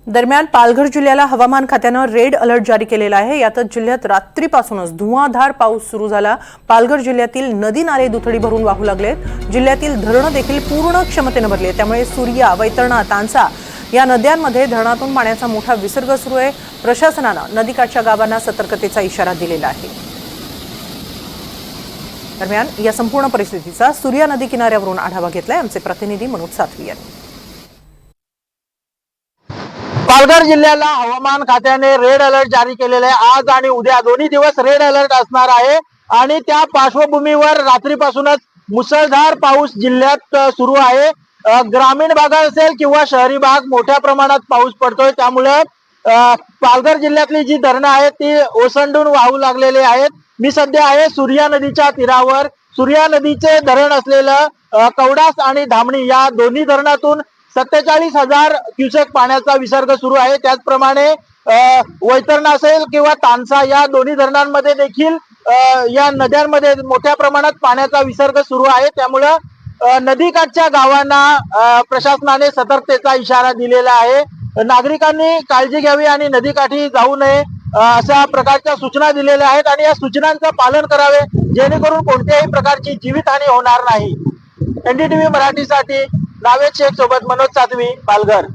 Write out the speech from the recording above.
दरम्यान पालघर जिल्ह्याला हवामान खात्यानं रेड अलर्ट जारी केलेला आहे। यातच जिल्ह्यात रात्रीपासूनच धुवांधार पाऊस सुरू झाला। पालघर जिल्ह्यातील नदी नाले दुथडी भरून वाहू लागलेत। जिल्ह्यातील धरणं देखील पूर्ण क्षमतेने भरली आहेत। त्यामुळे सूर्या, वैतरणा, तांसा या नद्यांमध्ये धरणातून पाण्याचा मोठा विसर्ग सुरू आहे। प्रशासनानं नदीकाठच्या गावांना सतर्कतेचा इशारा दिलेला आहे। दरम्यान या संपूर्ण परिस्थितीचा सूर्या नदी किनाऱ्यावरून आढावा घेतलाय आमचे प्रतिनिधी मनोज सातवी यांनी। पालघर जिल्ह्याला हवामान खात्याने रेड अलर्ट जारी केलेला आहे। आज आणि उद्या दोन्ही दिवस रेड अलर्ट असणार आहे आणि त्या पार्श्वभूमीवर रात्रीपासूनच मुसळधार पाऊस जिल्ह्यात सुरू आहे। ग्रामीण भाग असेल किंवा शहरी भाग मोठ्या प्रमाणात पाऊस पडतोय। त्यामुळे पालघर जिल्ह्यातली जी धरणं आहेत ती ओसंडून वाहू लागलेली आहेत। मी सध्या आहे सूर्या नदीच्या तीरावर। सूर्या नदीचे धरण असलेलं कवडास आणि धामणी या दोन्ही धरणातून 47,000 क्युसेक पाण्याचा विसर्ग सुरू आहे। त्याचप्रमाणे वैतरणा असेल किंवा तानसा या दोन्ही धरणांमध्ये देखील या नद्यांमध्ये मोठ्या प्रमाणात पाण्याचा विसर्ग सुरू आहे। त्यामुळे नदीकाठच्या गावांना प्रशासनाने सतर्कतेचा इशारा दिलेला आहे। नागरिकांनी काळजी घ्यावी आणि नदीकाठी जाऊ नये अशा प्रकारच्या सूचना दिलेल्या आहेत आणि या सूचनांचं पालन करावे जेणेकरून कोणत्याही प्रकारची जीवितहानी होणार नाही। एनडीटीव्ही मराठीसाठी नावेद शेख सोबत मनोज सातवी, पालघर।